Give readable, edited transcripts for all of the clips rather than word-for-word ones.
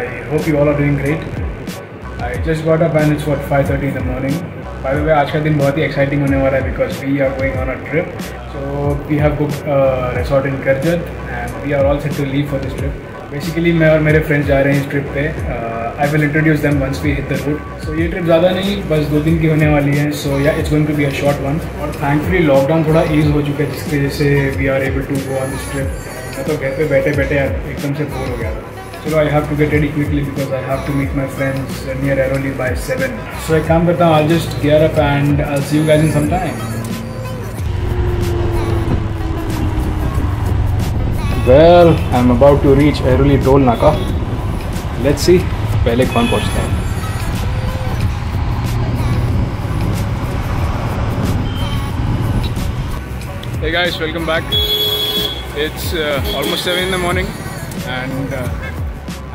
I hope you all are doing great. I just got up and it's what 5:30 in the morning. By the way, आज का दिन बहुत ही exciting होने वाला है because we are going on a trip. So we have booked a resort in Karjat and we are all set to leave for this trip. Basically मैं और मेरे friends जा रहे हैं इस trip पे. I will introduce them once we hit the route. So ये trip ज़्यादा नहीं, बस 2 दिन की होने वाली है. So yeah, it's going to be a short one. और thankfully lockdown थोड़ा ease हो चुका है जिसकी वजह से we are able to go on this trip. मैं तो घर पे बैठे बैठे एकदम से बोर हो गया था. So I have to get ready quickly because I have to meet my friends near Airoli by 7. So एक काम करता हूँ, I'll just gear up and I'll see you guys in some time. Well, I'm about to reach Airoli toll naka. Let's see पहले कौन पहुँचता है. Hey guys, welcome back. It's almost 7 in the morning and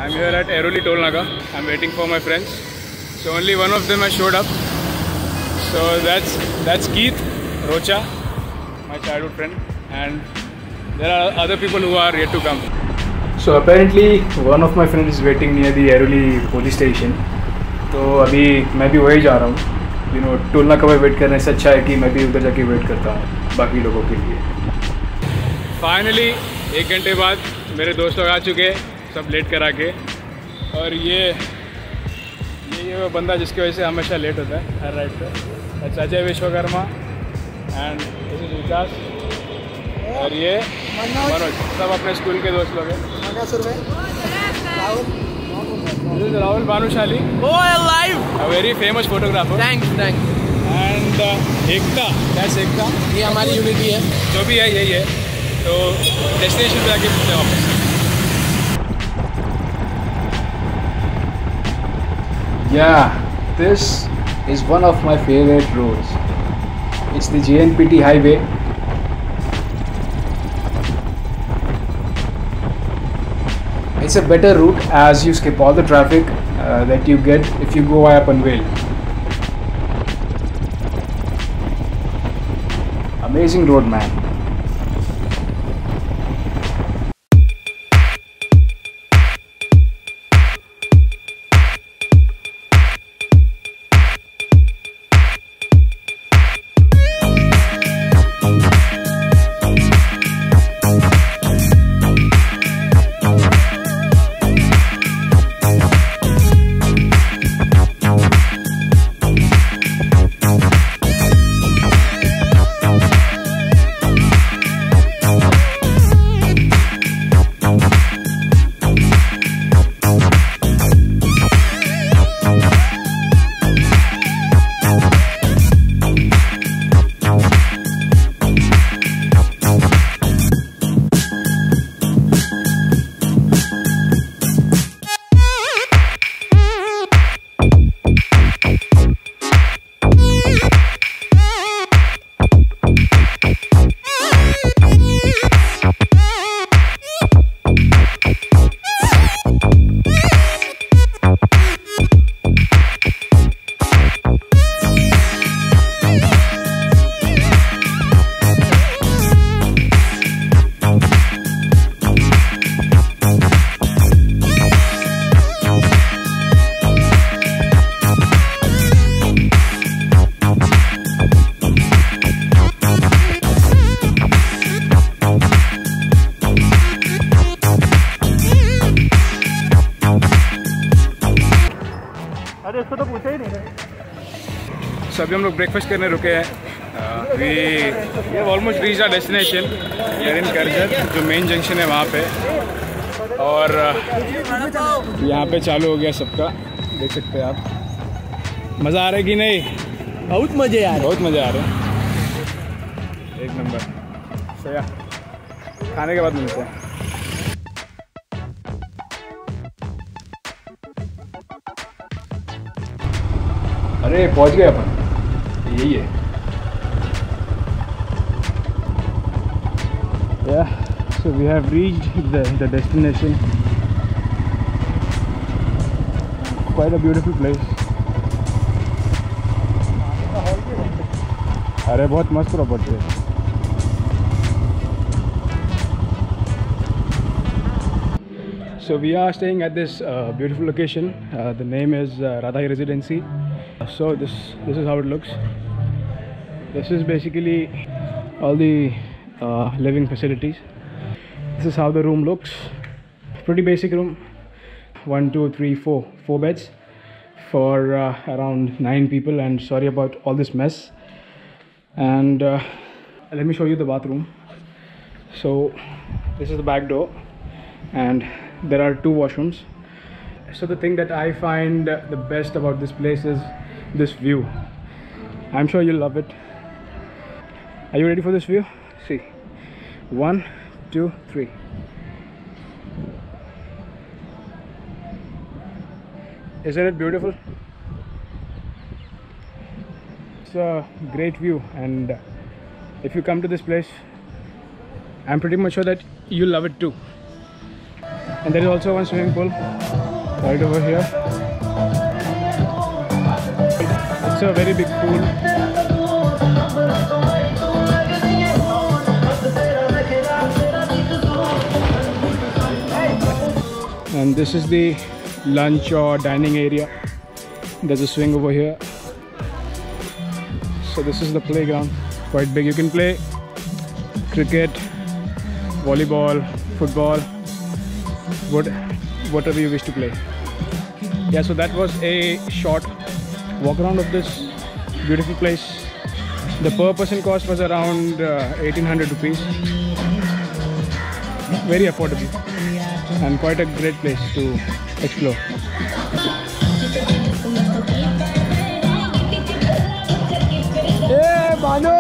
I'm here at Airoli toll naga. I'm waiting for my friends. So only one of them has showed up. So that's Keith Rocha, my childhood friend, and there are other people who are yet to come. So apparently one of my friends is waiting near the Airoli police station. तो अभी मैं भी वही जा रहा हूँ. You know, toll नाका पे वेट करने से अच्छा है कि मैं भी उधर जाके वेट करता हूँ बाकी लोगों के लिए. Finally 1 घंटे बाद मेरे दोस्त लोग आ चुके हैं, सब लेट करा के. और ये वो बंदा जिसकी वजह से हमेशा लेट होता है हर राइड पे. Ajay Vishwakarma and this is Vikas और ये मनोज, सब अपने स्कूल के दोस्त लोग हैं. This is Rahul Bhanushali, a very famous photographer. Thanks. And Ekta, that's Ekta, ये हमारी यूनिटी है. जो भी है यही है. तो डेस्टिनेशन पे आके मिलते हैं वापस. Yeah, this is one of my favorite roads. It's the JNPT highway. It's a better route as you skip all the traffic that you get if you go via Panvel. Amazing road, man. So अभी हम लोग breakfast करने रुके हैं. We have almost reached our destination here in Karjat, जो main junction है वहाँ पे. और यहाँ पे चालू हो गया सबका, देख सकते हैं आप. मज़ा आ रहा है कि नहीं? बहुत मज़े आ रहे हैं, बहुत मज़े आ रहे हैं. एक नंबर. सो या खाने के बाद मिलते हैं. अरे पहुंच गए अपन, यही है. Yeah, so we have reached the destination. Quite a beautiful place. अरे बहुत मस्त प्रॉपर्टी है. So we are staying at this beautiful location. The name is Radha Residency. So this is how it looks. This is basically all the living facilities. This is how the room looks. Pretty basic room. 1, 2, 3, 4 beds for around 9 people. And sorry about all this mess. And let me show you the bathroom. So this is the back door, and there are 2 washrooms. So the thing that I find the best about this place is this view. I'm sure you'll love it. Are you ready for this view? See, 1, 2, 3. Isn't it beautiful? It's a great view, and if you come to this place, I'm pretty much sure that you'll love it too. And there is also one swimming pool right over here. It's a very big pool. And this is the lunch or dining area. There's a swing over here. So this is the playground, quite big. You can play cricket, volleyball, football, whatever you wish to play. Yeah, so that was a short walk around of this beautiful place. The per person cost was around 1800 rupees. Very affordable and quite a great place to explore. Hey, Manu!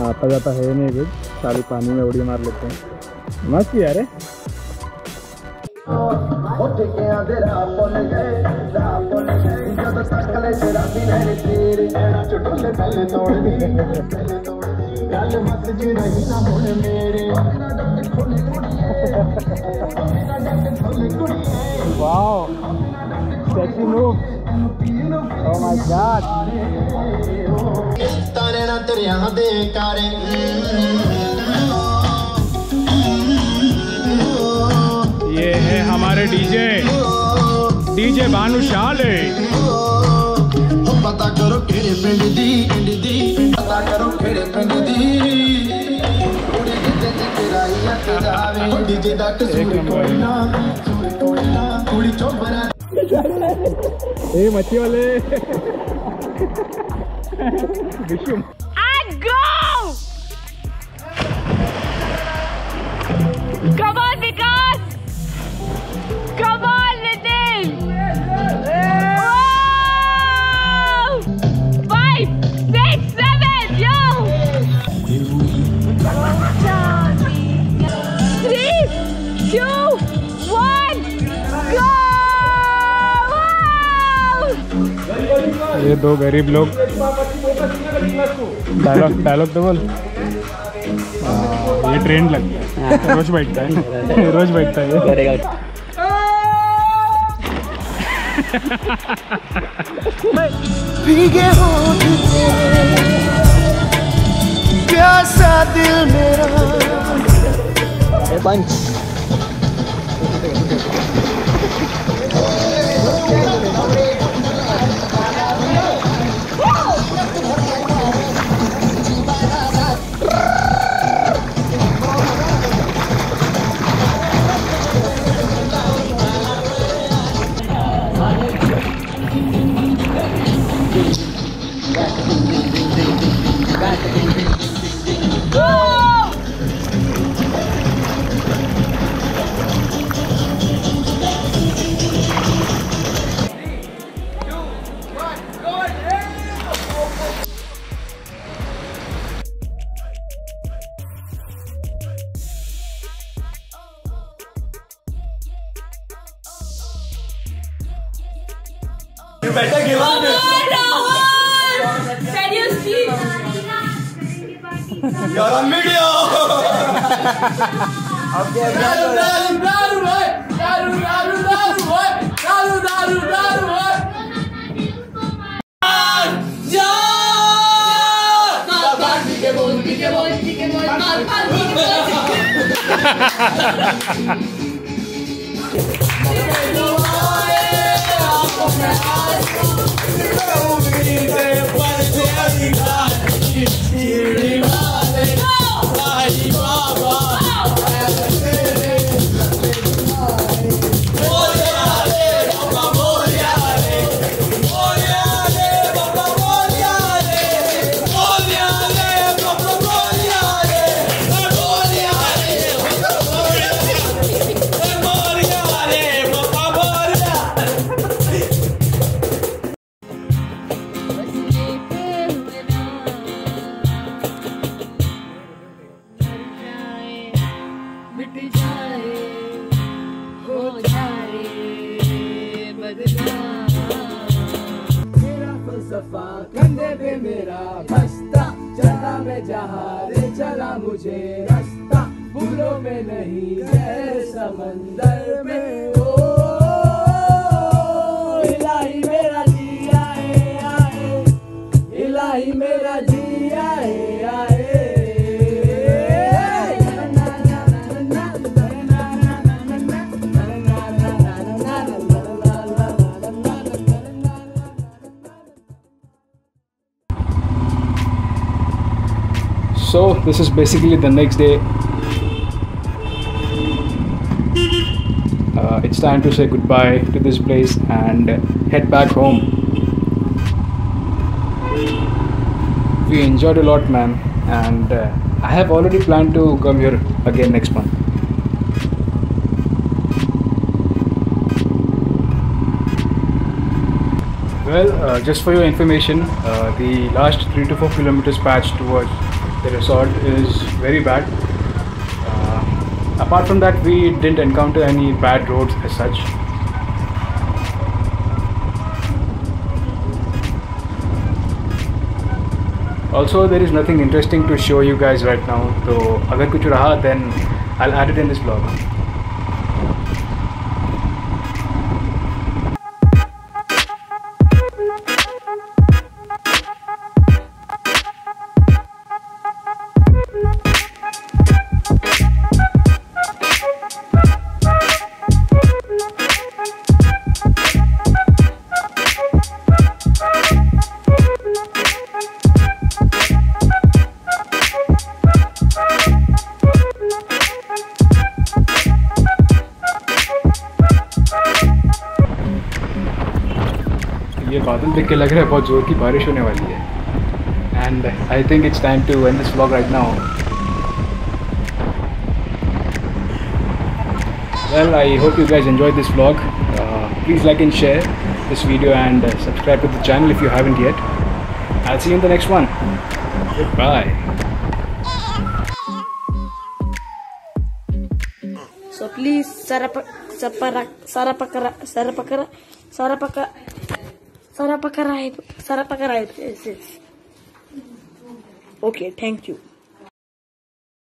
आता जाता है नहीं कुछ, सारी पानी में उड़ी मार लेते हैं। मस्त यार है। Wow, sexy move. Oh my God. ये है हमारे डीजे भानुशाली। पता करो केड़े पिंड दी, पता करो केड़े पिंड दी। डीजे दा कसूर कुड़ी चोबरा। ए मच्छी वाले विशुम। And go! Come on, Vikas! Come on, Nitin! Oh! 5, 6, 7, yo! 3, 2, 1, go! ये 2 गरीब लोग डायलॉग तो बोल। ये ट्रेंड लगता है, रोज बैठता है, रोज बैठता है। भीगे होठ प्यासा दिल मेरा। पंच You better give up this. Can you कंधे पे मेरा बस्ता चला मैं जहाँ रे चला मुझे रास्ता फूलों में नहीं गहरे समंदर में ओ इलाही मेरा जी आए आए इलाही मेरा जी आए आए So this is basically the next day. It's time to say goodbye to this place and head back home. We enjoyed a lot, man, and I have already planned to come here again next month. Well, just for your information, the last 3 to 4 kilometers patch towards the resort is very bad. Apart from that, we didn't encounter any bad roads as such. Also, there is nothing interesting to show you guys right now. So, agar kuch raha, then I'll add it in this vlog. ये बादल देख के लग रहा है बहुत जोर की बारिश होने वाली है and I think it's time to end this vlog right now. Well, I hope you guys enjoyed this vlog. Please like and share this video and subscribe to the channel if you haven't yet. I'll see you in the next one. Goodbye. So please subscribe. Okay, thank you.